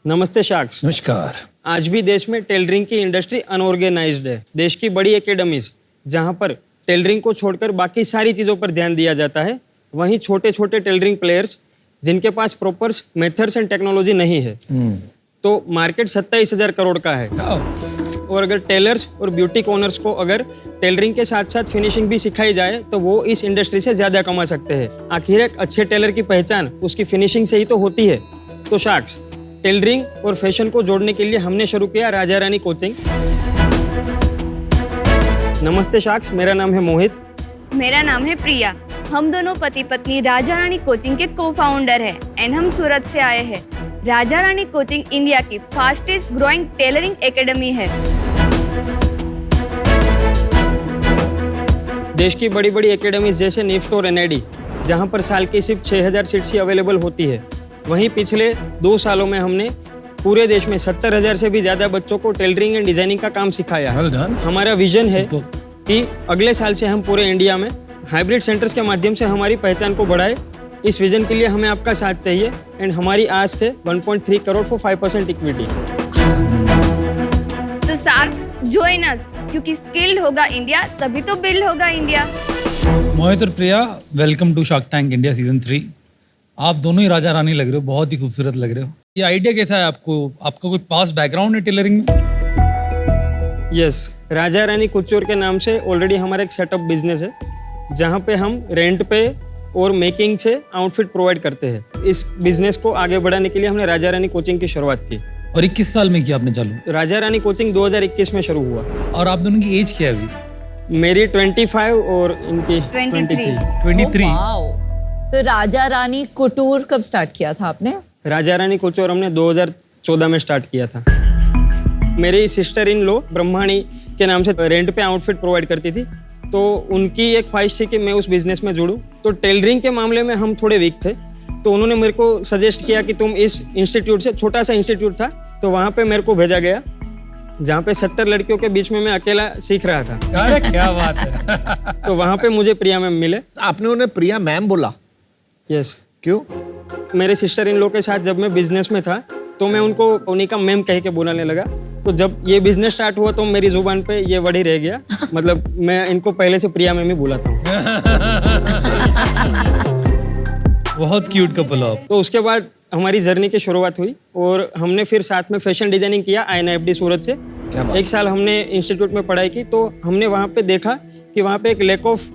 नमस्ते शाक्स। नमस्कार। आज भी देश में टेलरिंग की इंडस्ट्री अनऑर्गेनाइज्ड है। देश की बड़ी एकेडमीज जहां पर टेलरिंग को छोड़कर बाकी सारी चीज़ों पर ध्यान दिया जाता है, वहीं छोटे छोटे टेलरिंग प्लेयर्स जिनके पास प्रॉपर मेथड्स एंड टेक्नोलॉजी नहीं है, तो मार्केट 27,000 करोड़ का है। और अगर टेलर्स और ब्यूटी ऑनर्स को अगर टेलरिंग के साथ साथ फिनिशिंग भी सिखाई जाए तो वो इस इंडस्ट्री से ज़्यादा कमा सकते हैं। आखिर एक अच्छे टेलर की पहचान उसकी फिनिशिंग से ही तो होती है। तो शाक्स, टेलरिंग और फैशन को जोड़ने के लिए हमने शुरू किया राजा रानी कोचिंग। नमस्ते शाक्स, मेरा नाम है मोहित। मेरा नाम है प्रिया। हम दोनों पति पत्नी राजा रानी कोचिंग के को-फाउंडर हैं एंड हम सूरत से आए हैं। राजा रानी कोचिंग इंडिया की फास्टेस्ट ग्रोइंग टेलरिंग एकेडमी है। देश की बड़ी बड़ी एकेडमीज जैसे निफ्ट और एनआईडी, जहां पर साल की सिर्फ 6,000 सीट्स ही अवेलेबल होती है, वहीं पिछले 2 सालों में हमने पूरे देश में 70,000 से भी ज़्यादा बच्चों को टेलरिंग एंड डिजाइनिंग का काम सिखाया। हमारा विजन है कि अगले साल से हम पूरे इंडिया में हाइब्रिड सेंटर्स के माध्यम से हमारी पहचान को बढ़ाए। इस विजन के लिए हमें आपका साथ चाहिए एंड हमारी आस्क है 1.3 करोड़ फॉर 5% इक्विटी। तो सार्क्स जॉइन अस, क्योंकि स्किल्ड होगा इंडिया तभी तो बिल्ड होगा इंडिया। मोहित और Priya, welcome to shark tank India season 3। आप दोनों ही राजा रानी लग रहे हो, बहुत ही खूबसूरत लग रहे हो। ये आइडिया कैसा है आपको? आपका कोई पास बैकग्राउंड है टेलरिंग में? यस, राजा रानी कुचोर के नाम से ऑलरेडी हमारा एक सेटअप बिजनेस है, जहाँ पे हम रेंट पे और मेकिंग से आउटफिट प्रोवाइड करते हैं। इस बिजनेस को आगे बढ़ाने के लिए हमने राजा रानी कोचिंग की शुरुआत की। और 21 साल में किया आपने चालू? राजा रानी कोचिंग 2021 में शुरू हुआ। और आप दोनों की एज क्या है अभी? मेरी 25 और इनकी 23। तो राजा रानी कुटूर कब स्टार्ट किया था आपने? राजा रानी कोचोर हमने 2014 में स्टार्ट किया था। मेरी सिस्टर इन लो ब्रह्माणी के नाम से रेंट पे आउटफिट प्रोवाइड करती थी, तो उनकी एक ख्वाहिश थी कि मैं उस बिजनेस में जुड़ूं। तो टेलरिंग के मामले में हम थोड़े वीक थे, तो उन्होंने मेरे को सजेस्ट किया कि तुम इस इंस्टीट्यूट से, छोटा सा इंस्टीट्यूट था, तो वहाँ पे मेरे को भेजा गया, जहाँ पे 70 लड़कियों के बीच में मैं अकेला सीख रहा था। अरे क्या बात है। तो वहाँ पे मुझे प्रिया मैम मिले। आपने उन्हें प्रिया मैम बोला? यस। क्यों? मेरे सिस्टर इन लॉ के साथ जब मैं बिजनेस में था, तो मैं उनको उन्हीं का मैम कह के बुलाने लगा। तो जब ये बिजनेस स्टार्ट हुआ तो मेरी जुबान पे ये वर्ड ही रह गया। मतलब मैं इनको पहले से प्रिया मैम ही बुलाता हूँ। बहुत क्यूट कपल हो आप। तो उसके बाद हमारी जर्नी की शुरुआत हुई और हमने फिर साथ में फैशन डिजाइनिंग किया INFD सूरत से। 1 साल हमने इंस्टीट्यूट में पढ़ाई की, तो हमने वहाँ पे देखा कि वहाँ पे एक लैक ऑफ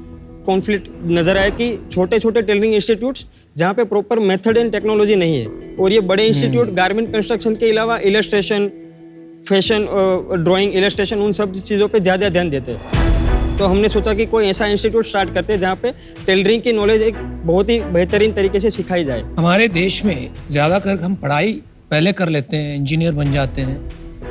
कॉन्फ्लिक्ट नजर आया कि छोटे छोटे टेलरिंग इंस्टीट्यूट्स जहाँ पे प्रॉपर मेथड एंड टेक्नोलॉजी नहीं है, और ये बड़े इंस्टीट्यूट गारमेंट कंस्ट्रक्शन के अलावा इलस्ट्रेशन, फैशन, ड्राइंग, इलस्ट्रेशन, उन सब चीज़ों पे ज़्यादा ध्यान देते हैं। तो हमने सोचा कि कोई ऐसा इंस्टीट्यूट स्टार्ट करते हैं जहाँ पे टेलरिंग की नॉलेज एक बहुत ही बेहतरीन तरीके से सिखाई जाए। हमारे देश में ज़्यादातर हम पढ़ाई पहले कर लेते हैं, इंजीनियर बन जाते हैं,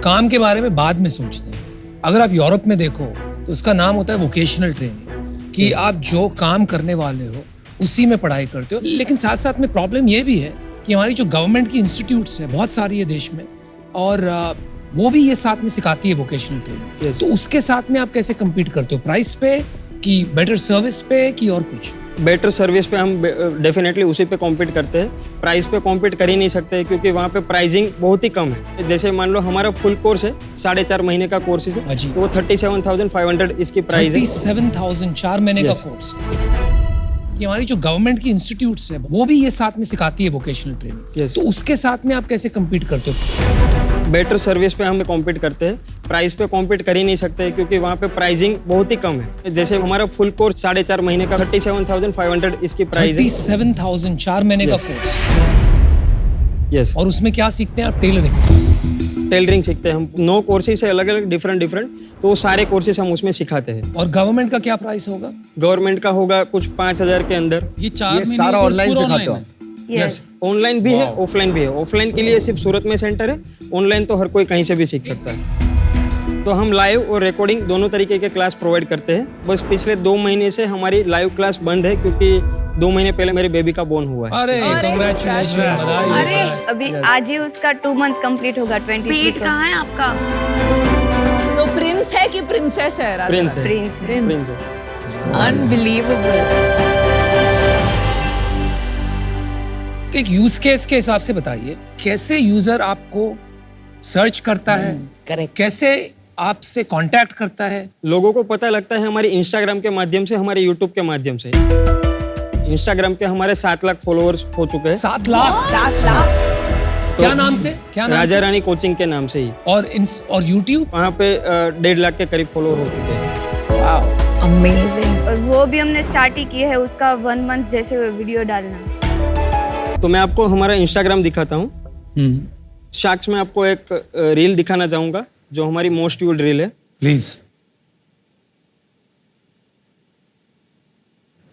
काम के बारे में बाद में सोचते हैं। अगर आप यूरोप में देखो तो उसका नाम होता है वोकेशनल ट्रेनिंग, कि आप जो काम करने वाले हो उसी में पढ़ाई करते हो। लेकिन साथ साथ में प्रॉब्लम ये भी है कि हमारी जो गवर्नमेंट की इंस्टीट्यूट्स है बहुत सारी है देश में, और वो भी ये साथ में सिखाती है वोकेशनल ट्रेनिंग। तो उसके साथ में आप कैसे कम्पीट करते हो? प्राइस पे कि बेटर सर्विस पे कि और कुछ? बेटर सर्विस पे हम डेफिनेटली उसी पे कॉम्पीट करते हैं। प्राइस पे कॉम्पीट कर ही नहीं सकते, क्योंकि वहाँ पे प्राइसिंग बहुत ही कम है। जैसे मान लो हमारा फुल कोर्स है, 4.5 महीने का कोर्स है, तो वो 37,500 इसकी प्राइस है। 37,000 4 महीने का कोर्स। कि हमारी जो गवर्नमेंट की इंस्टीट्यूट्स है वो भी ये साथ में सिखाती है वोकेशनल ट्रेनिंग। तो उसके साथ में आप कैसे कम्पीट करते हो? बेटर सर्विस पे हम कॉम्पीट करते हैं, प्राइस पे कॉम्पीट कर ही नहीं सकते, क्योंकि वहाँ पे प्राइसिंग बहुत ही कम है। जैसे हमारा फुल कोर्स 4.5 महीने का 37,500 इसकी प्राइस है। 37,000 4 महीने का कोर्स। यस। और उसमें क्या सीखते हैं आप? टेलरिंग सीखते हैं हम। 9 कोर्सेज है अलग अलग, डिफरेंट, तो वो सारे कोर्सेज हम उसमें सिखाते हैं। और गवर्नमेंट का क्या प्राइस होगा? गवर्नमेंट का होगा कुछ 5,000 के अंदर। ये सारा ऑनलाइन सिखाते हो? यस, ऑनलाइन भी है, ऑफलाइन भी है। ऑफलाइन के लिए सिर्फ सूरत में सेंटर है, ऑनलाइन तो हर कोई कहीं से भी सीख सकता है। तो हम लाइव और रिकॉर्डिंग दोनों तरीके के क्लास प्रोवाइड करते हैं। बस पिछले 2 महीने से हमारी लाइव क्लास बंद है, क्योंकि 2 महीने पहले मेरे बेबी का बोर्न हुआ है। अरे कांग्रेचुलेशन, बधाई। अभी आज ही उसका 2 मंथ कंप्लीट होगा। 23 पेट कहाँ है आपका? तो प्रिंस है कि प्रिंसेस है? प्रिंस है। प्रिंस। अनबिलीवेबल। एक यूज केस के हिसाब से बताइए, कैसे यूजर आपको सर्च करता है, करेक्ट। कैसे आपसे कांटेक्ट करता है? लोगों को पता लगता है हमारे इंस्टाग्राम के माध्यम से, हमारे यूट्यूब के माध्यम से। इंस्टाग्राम के हमारे 7 लाख फॉलोअर्स हो चुके हैं। 7 लाख? 7 लाख। क्या नाम से? क्या नाम राजा से? रानी कोचिंग के नाम से ही। और यूट्यूब? वहाँ पे 1.5 लाख के करीब फॉलोअर हो चुके हैं। वाह, अमेजिंग। और वो भी हमने स्टार्ट ही किया है उसका 1 मंथ जैसे वीडियो डालना। तो मैं आपको हमारा इंस्टाग्राम दिखाता हूँ। शार्क्स में आपको एक रील दिखाना चाहूँगा जो हमारी मोस्ट व्यूड रील है। प्लीज।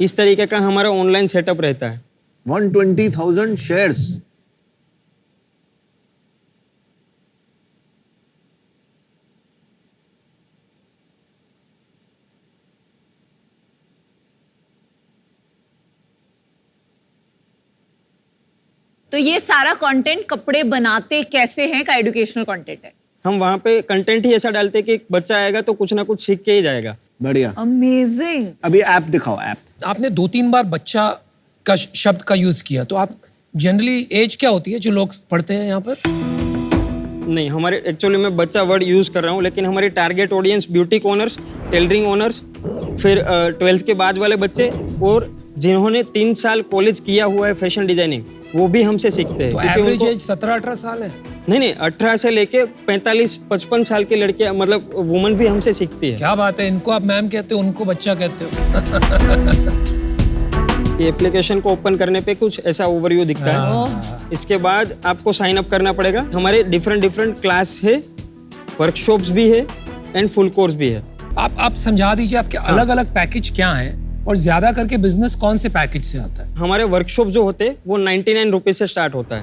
इस तरीके का हमारा ऑनलाइन सेटअप रहता है। 120,000 शेयर्स। तो ये सारा कंटेंट कपड़े बनाते कैसे हैं का एजुकेशनल कंटेंट है। हम वहाँ पे कंटेंट ही ऐसा डालते हैं कि बच्चा आएगा तो कुछ ना कुछ सीख के ही जाएगा। बढ़िया। अमेजिंग। अभी ऐप दिखाओ, ऐप। आपने 2-3 बार बच्चा का शब्द का यूज किया, तो आप जनरली एज क्या होती है जो लोग पढ़ते हैं यहाँ पर? नहीं, हमारे एक्चुअली मैं बच्चा वर्ड यूज कर रहा हूँ, लेकिन हमारी target audience boutique owners, tailoring owners, फिर 12th के बाद वाले बच्चे और जिन्होंने 3 साल कॉलेज किया हुआ है फैशन डिजाइनिंग, वो भी हमसे सीखते हैं। तो क्योंकि एवरेज उनको- एज 17-18 साल है। नहीं, 18 से लेके 45-55 साल के लड़के, मतलब वुमन भी हमसे सीखती है। क्या बात है, इनको आप मैम कहते हो, उनको बच्चा कहते हो। ये एप्लीकेशन को ओपन करने पे कुछ ऐसा ओवरव्यू दिखता है। इसके बाद आपको साइन अप करना पड़ेगा। हमारे डिफरेंट क्लास है, वर्कशॉप्स भी है एंड फुल कोर्स भी है। आप समझा दीजिए आपके अलग अलग पैकेज क्या हैं और ज्यादा करके बिजनेस कौन से पैकेज से आता है? हमारे वर्कशॉप जो होते हैं वो 99 रुपीज से स्टार्ट होता है।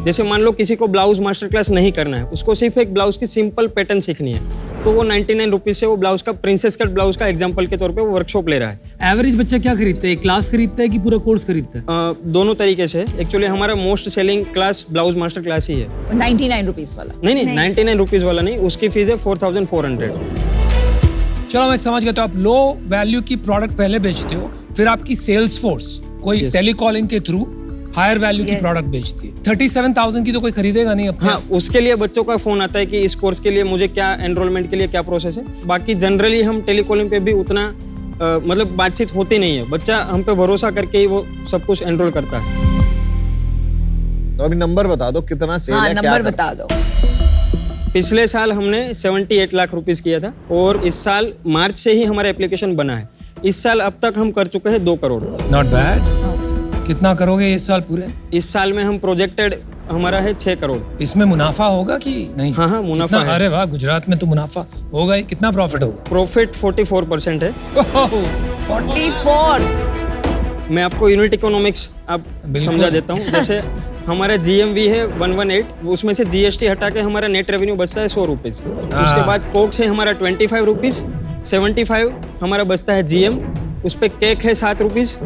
जैसे मान लो किसी को ब्लाउज मास्टर क्लास नहीं करना है, उसको सिर्फ एक ब्लाउज की सिंपल पैटर्न सीखनी है, तो वो 99 रुपीज से वो ब्लाउज का प्रिंसेस कट ब्लाउज का एग्जांपल के तौर पे वो वर्कशॉप ले रहा है। एवरेज बच्चा क्या खरीदता है? क्लास खरीदता है कि पूरा कोर्स खरीदता है? दोनों तरीके से। एक्चुअली हमारा most selling class blouse master class ही है। 99 रुपीज वाला। नहीं, 99 रुपीज वाला नहीं, उसकी फीस है 4400। चलो मैं समझ गया। तो आप लो वैल्यू की प्रोडक्ट पहले बेचते हो, फिर आपकी सेल्स फोर्स कोई टेलीकॉलिंग के थ्रू हायर वैल्यू की प्रोडक्ट बेचती है। 37,000 की तो कोई खरीदेगा नहीं अपने। हाँ, उसके लिए बच्चों का फोन आता है कि इस कोर्स के लिए मुझे क्या एनरोलमेंट के लिए क्या प्रोसेस है। बाकी जनरली हम टेलीकॉलिंग पे भी उतना मतलब बातचीत होती नहीं है। बच्चा हम पे भरोसा करके ही वो सब कुछ एनरोल करता है। तो अभी नंबर बता दो, कितना सेल हाँ, है, क्या नंबर करता बता दो। पिछले साल हमने 78 लाख रुपीस किया था और इस साल मार्च से ही हमारा एप्लीकेशन बना है। इस साल अब तक हम कर चुके हैं 2 करोड़। Not bad. कितना करोगे इस साल पूरे? इस साल में हम प्रोजेक्टेड हमारा है 6 करोड़। इसमें मुनाफा होगा कि नहीं? हाँ, मुनाफा कितना? है। अरे वाह, गुजरात में तो मुनाफा होगा ही। कितना प्रॉफिट होगा? प्रॉफिट 44% है। 44। मैं आपको यूनिट इकोनॉमिक्स आप बिल्कुल। समझा देता हूँ। जैसे हमारा GMV है 118, उसमें से GST हटा के हमारा नेट रेवेन्यू बचता है 100 रुपीज। उसके बाद कोक्स है हमारा 25 रुपीज, 75 हमारा बचता है GM, उस पर केक है 7 रुपीज,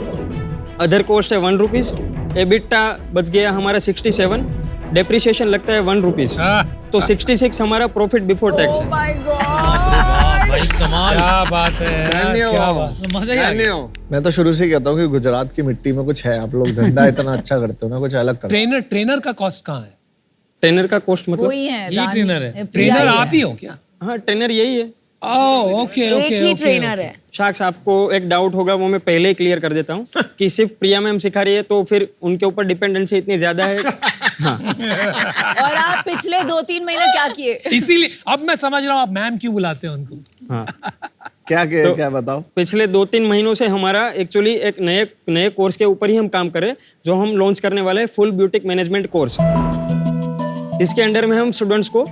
अदर कॉस्ट है 1 रुपीज, एबिटा बच गया हमारा 67, डेप्रिसिएशन लगता है 1 रुपीज, तो 66 हमारा प्रॉफिट बिफोर टैक्स है। My God. भाई कमाल। क्या बात है, क्या बात। मजा ही आ गया। मैं तो शुरू से ही कहता हूँ कि गुजरात की मिट्टी में कुछ है। आप लोग धंधा इतना अच्छा करते हो ना, कुछ अलग करते ट्रेनर का कॉस्ट कहाँ है? ट्रेनर का कॉस्ट मतलब? वही है, ये रानी- ट्रेनर है। प्रिया ट्रेनर ही आप है। ही हो क्या? हाँ, ट्रेनर यही है। ओह, ओके एक ओके ही ओके। ट्रेनर है। शाक्स, आपको एक डाउट होगा, वो मैं पहले ही क्लियर कर देता हूँ कि सिर्फ प्रिया मैम सिखा रही है तो फिर उनके ऊपर डिपेंडेंसी इतनी ज्यादा है। हाँ, और आप पिछले 2-3 महीने क्या किए? इसीलिए अब मैं समझ रहा हूँ आप मैम क्यों बुलाते हैं उनको। हाँ। क्या बताओ? पिछले 2-3 महीनों से हमारा एक्चुअली एक नए कोर्स के ऊपर ही हम काम कर रहे हैं, जो हम लॉन्च करने वाले हैं, फुल ब्यूटिक मैनेजमेंट कोर्स। इसके अंडर में हम स्टूडेंट्स को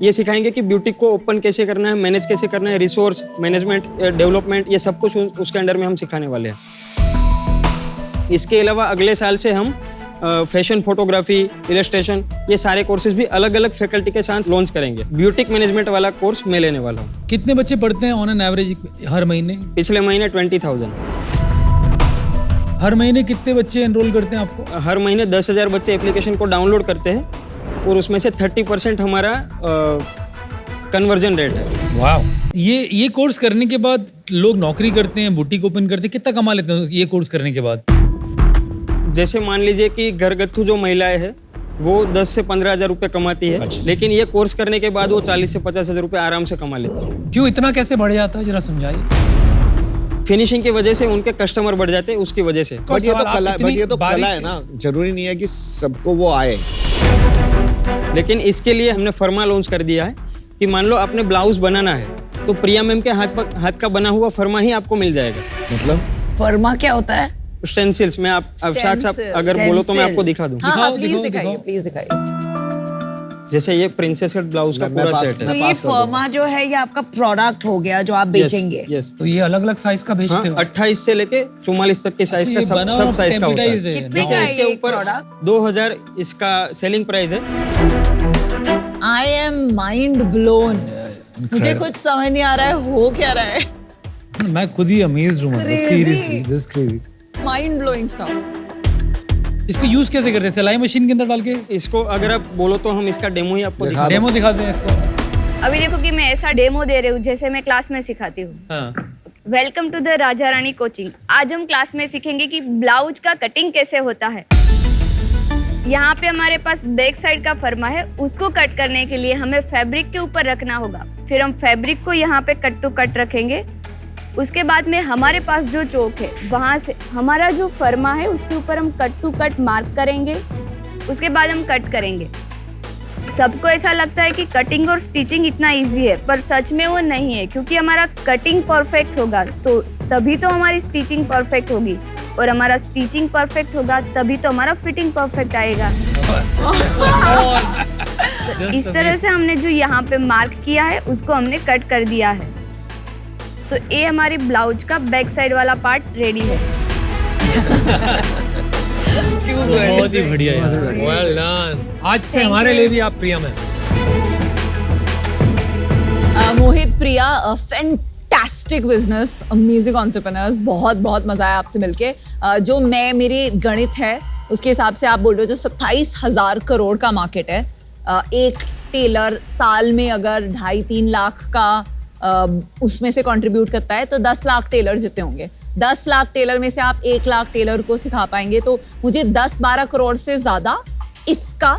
ये सिखाएंगे कि ब्यूटिक को ओपन कैसे करना है, मैनेज कैसे करना है, रिसोर्स मैनेजमेंट, डेवलपमेंट, ये सब कुछ उसके अंडर में हम सिखाने वाले हैं। इसके अलावा अगले साल से हम फैशन फोटोग्राफी, इलस्ट्रेशन, ये सारे कोर्सेज भी अलग अलग फैकल्टी के साथ लॉन्च करेंगे। ब्यूटिक मैनेजमेंट वाला कोर्स मैं लेने वाला हूँ। कितने बच्चे पढ़ते हैं ऑन एन एवरेज हर महीने? पिछले महीने 20,000। हर महीने कितने बच्चे एनरोल करते हैं आपको? हर महीने 10,000 बच्चे एप्लीकेशन को डाउनलोड करते हैं और उसमें से 30% हमारा कन्वर्जन रेट है। वाह। ये कोर्स करने के बाद लोग नौकरी करते हैं, बुटीक ओपन करते हैं, कितना कमा लेते हैं ये कोर्स करने के बाद? जैसे मान लीजिए कि घरगथ्थू जो महिलाएं हैं वो 10 से 15 हज़ार रुपये कमाती है, लेकिन ये कोर्स करने के बाद वो 40 से 50 हज़ार रुपये आराम से कमा लेती है। क्यों इतना कैसे बढ़ जाता है, जरा समझाइए। फिनिशिंग की वजह से उनके कस्टमर बढ़ जाते हैं, उसकी वजह से। बट ये तो आप कला, इतनी बट ये तो कला बारीक- है ना, जरूरी नहीं है कि सबको वो आए। लेकिन इसके लिए हमने फर्मा लॉन्च कर दिया है कि मान लो आपने ब्लाउज बनाना है तो प्रिया मैम के हाथ का बना हुआ फर्मा ही आपको मिल जाएगा। मतलब फर्मा क्या होता है? स्टेंसिल्स में आप साथ साथ अगर बोलो तो मैं आपको दिखा दूं। हाँ, दिखाओ, प्लीज दिखाओ, दिखाइए, दिखाओ। प्लीज दिखाइए। जैसे ये प्रिंसेस कट ब्लाउज का मैं पूरा पास- सेट तो है। ये फर्मा जो है ये आपका प्रोडक्ट हो गया जो आप बेचेंगे। यस। तो ये अलग अलग साइज का बेचते हो? 28 से लेके 44 तक के साइज अच्छा, का ये बना सब और साइज का होता है। टेम्पलेटाइज्ड है। कितने जैसे का है इसके ये ऊपर प्रोडक्ट? 2000 इसका सेलिंग प्राइस है। I am mind blown. मुझे कुछ समझ नहीं आ रहा है हो क्या रहा है। मैं खुद ही अमेज्ड हूँ, मतलब Crazy. Seriously this crazy. Mind blowing stuff. इसको यूज कैसे करते हैं? सिलाई मशीन के अंदर डाल के इसको अगर आप बोलो तो हम इसका डेमो ही आपको दिखा डेमो दिखाते हैं इसको। अभी देखो कि मैं ऐसा डेमो दे रही हूँ जैसे मैं क्लास में सिखाती हूँ। हाँ, welcome to the Raja Rani coaching. आज हम क्लास में सीखेंगे कि ब्लाउज का कटिंग कैसे होता है। यहाँ पे हमारे पास बैक साइड का फर्मा है, उसको कट करने के लिए हमें फैब्रिक के ऊपर रखना होगा। फिर हम फैब्रिक को यहाँ पे कट टू कट रखेंगे। उसके बाद में हमारे पास जो चौक है वहाँ से हमारा जो फर्मा है उसके ऊपर हम कट टू कट मार्क करेंगे। उसके बाद हम कट करेंगे। सबको ऐसा लगता है कि कटिंग और स्टिचिंग इतना इजी है, पर सच में वो नहीं है, क्योंकि हमारा कटिंग परफेक्ट होगा तो तभी तो हमारी स्टिचिंग परफेक्ट होगी, और हमारा स्टिचिंग परफेक्ट होगा तभी तो हमारा फिटिंग परफेक्ट आएगा। इस तरह से हमने जो यहाँ पे मार्क किया है उसको हमने कट कर दिया है। तो ये हमारी ब्लाउज का बैक साइड वाला पार्ट रेडी है। बहुत ही बढ़िया यार। Well done. आज से हमारे लिए भी आप प्रिया मैम। मोहित, प्रिया, फैंटास्टिक बिजनेस, अमेजिंग एंटरप्रेन्योर्स। बहुत बहुत मजा आया आपसे मिलके। जो मेरे गणित है उसके हिसाब से आप बोल रहे हो जो 27,000 करोड़ का मार्केट है, एक टेलर साल में अगर 2.5-3 लाख का उसमें से कंट्रीब्यूट करता है तो 10 लाख टेलर जितने होंगे। 10 लाख टेलर में से आप 1 लाख टेलर को सिखा पाएंगे, तो मुझे 10-12 करोड़ से ज्यादा इसका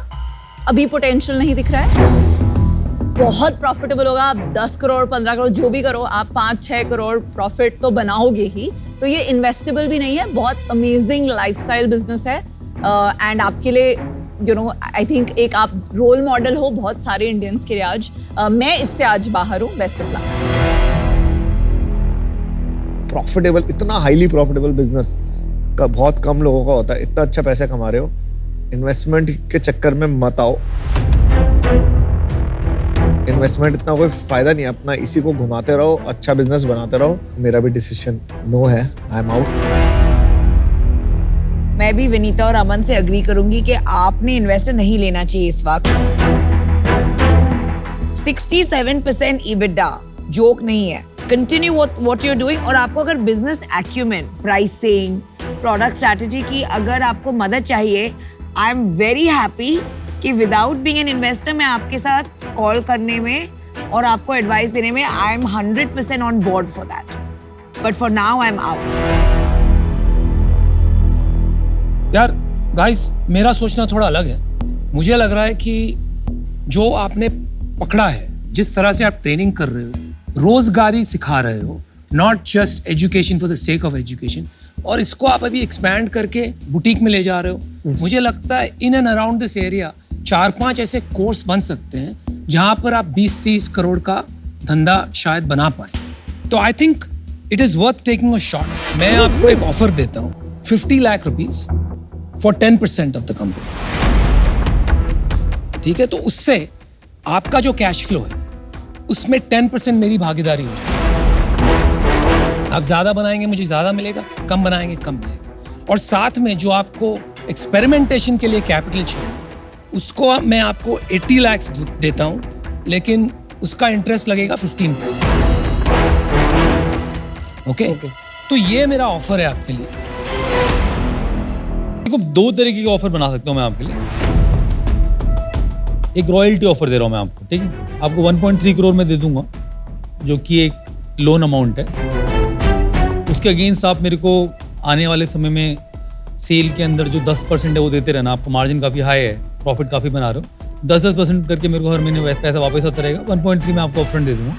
अभी पोटेंशियल नहीं दिख रहा है। बहुत प्रॉफिटेबल होगा। आप 10 करोड़ 15 करोड़ जो भी करो, आप 5-6 करोड़ प्रॉफिट तो बनाओगे ही। तो ये इन्वेस्टेबल भी नहीं है, बहुत अमेजिंग लाइफस्टाइल बिजनेस है। एंड आपके लिए आई थिंक एक आप रोल मॉडल हो बहुत सारे इंडियंस के लिए आज। मैं इससे आज बाहर हूँ। Best of luck. प्रॉफिटेबल, इतना हाईली प्रॉफिटेबल बिजनेस का बहुत कम लोगों का होता है। इतना अच्छा पैसा कमा रहे हो, इन्वेस्टमेंट के चक्कर में मत आओ। इन्वेस्टमेंट इतना कोई फायदा नहीं है, अपना इसी को घुमाते रहो, अच्छा बिजनेस बनाते रहो। मेरा भी डिसीजन नो है, आई एम आउट। मैं भी विनीता और अमन से अग्री करूंगी कि आपने इन्वेस्टर नहीं लेना चाहिए इस वक्त। 67% EBITDA जोक नहीं है। Continue what you are doing. और आपको अगर business acumen, pricing, product strategy की अगर आपको मदद चाहिए, आई एम वेरी हैप्पी कि विदाउट बीइंग एन इन्वेस्टर मैं आपके साथ कॉल करने में और आपको एडवाइस देने में I am 100% on board for that. But for now I am out. यार गाइस, मेरा सोचना थोड़ा अलग है। मुझे लग रहा है कि जो आपने पकड़ा है, जिस तरह से आप ट्रेनिंग कर रहे हो, रोजगारी सिखा रहे हो, not just education for the sake of education, और इसको आप अभी एक्सपैंड करके बुटीक में ले जा रहे हो। मुझे लगता है in and around this area 4-5 ऐसे कोर्स बन सकते हैं जहां पर आप 20-30 करोड़ का धंधा शायद बना पाए। तो I think it is worth taking a shot. मैं आपको एक ऑफर देता हूँ, 50 lakh rupees for 10% of the company. ठीक है, तो उससे आपका जो कैश फ्लो है उसमें 10% मेरी भागीदारी हो जाएगी। आप ज्यादा बनाएंगे मुझे ज्यादा मिलेगा, कम बनाएंगे कम मिलेगा। और साथ में जो आपको एक्सपेरिमेंटेशन के लिए कैपिटल चाहिए उसको मैं आपको 80 लाख देता हूं, लेकिन उसका इंटरेस्ट लगेगा 15%। ओके? तो ये मेरा ऑफर है आपके लिए। देखो, 2 तरीके के ऑफर बना सकता हूँ मैं आपके लिए। एक रॉयल्टी ऑफर दे रहा हूँ मैं आपको, ठीक है? आपको 1.3 करोड़ में दे दूंगा, जो कि एक लोन अमाउंट है। उसके अगेंस्ट आप मेरे को आने वाले समय में सेल के अंदर जो 10% है वो देते रहना, आपका मार्जिन काफ़ी हाई है, प्रॉफिट काफ़ी बना रहे हो, 10% करके मेरे को हर महीने पैसा वापस आता रहेगा। 1.3 मैं आपको अपफ्रंट दे दूंगा।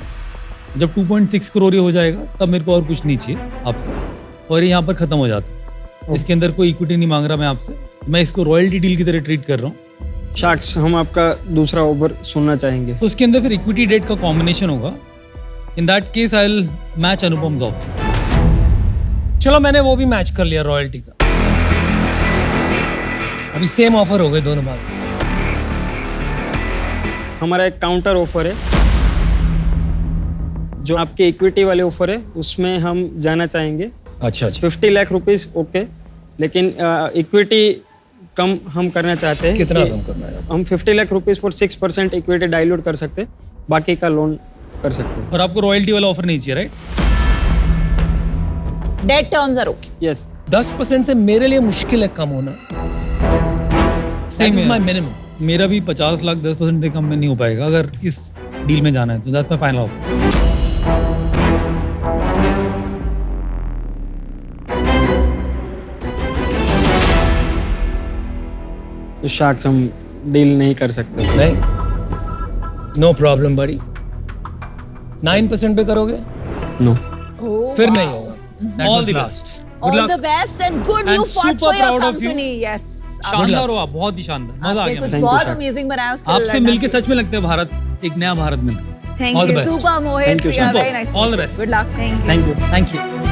जब 2.6 करोड़ हो जाएगा तब मेरे को और कुछ नहीं चाहिए आपसे, और ये यहाँ पर ख़त्म हो जाता है। इसके अंदर कोई इक्विटी नहीं मांग रहा मैं आपसे, मैं इसको रॉयल्टी डील की तरह ट्रीट कर रहा हूँ। शार्क्स, हम आपका दूसरा ऑफर सुनना चाहेंगे। तो उसके अंदर फिर इक्विटी डेट का कॉम्बिनेशन होगा। In that case I will match Anupam's offer. चलो मैंने वो भी मैच कर लिया रॉयल्टी का। अभी सेम ऑफर हो गए दोनों बार। हमारा एक काउंटर ऑफर है, जो आपके इक्विटी वाले ऑफर है उसमें हम जाना चाहेंगे। अच्छा 50 लाख रुपीस ओके, लेकिन इक्विटी कम हम करना चाहते हैं। कितना कि कम करना है? हम 50 lakh rupees for 6% equity dilute कर सकते हैं, बाकी का लोन कर सकते हैं। और आपको रॉयल्टी वाला ऑफर नहीं चाहिए, right? Debt terms are okay. Yes, 10% से मेरे लिए मुश्किल है कम होना। Same is my minimum. मेरा भी 50 लाख 10% से कम में नहीं हो पाएगा अगर इस डील में जाना है, तो दैट्स माय फाइनल ऑफर। तो शार्क्स हम डील नहीं कर सकते। नहीं, नो प्रॉब्लम बड़ी। 9% पे करोगे? नो, फिर नहीं होगा। All the best, good All luck, the best and good And you fought super for your proud of you. company. Yes. शानदार हो आप, बहुत ही शानदार, मजा आ आपने गया कुछ मुझे। बहुत sir. अमेजिंग बनाया उसके आपसे लिए मिलके सच में लगता है भारत एक नया भारत मिल। Thank All the you. best. Super Mohit, Thank you, Priya, super. very nice. All the best. Good luck. Thank you. Thank you. Thank you.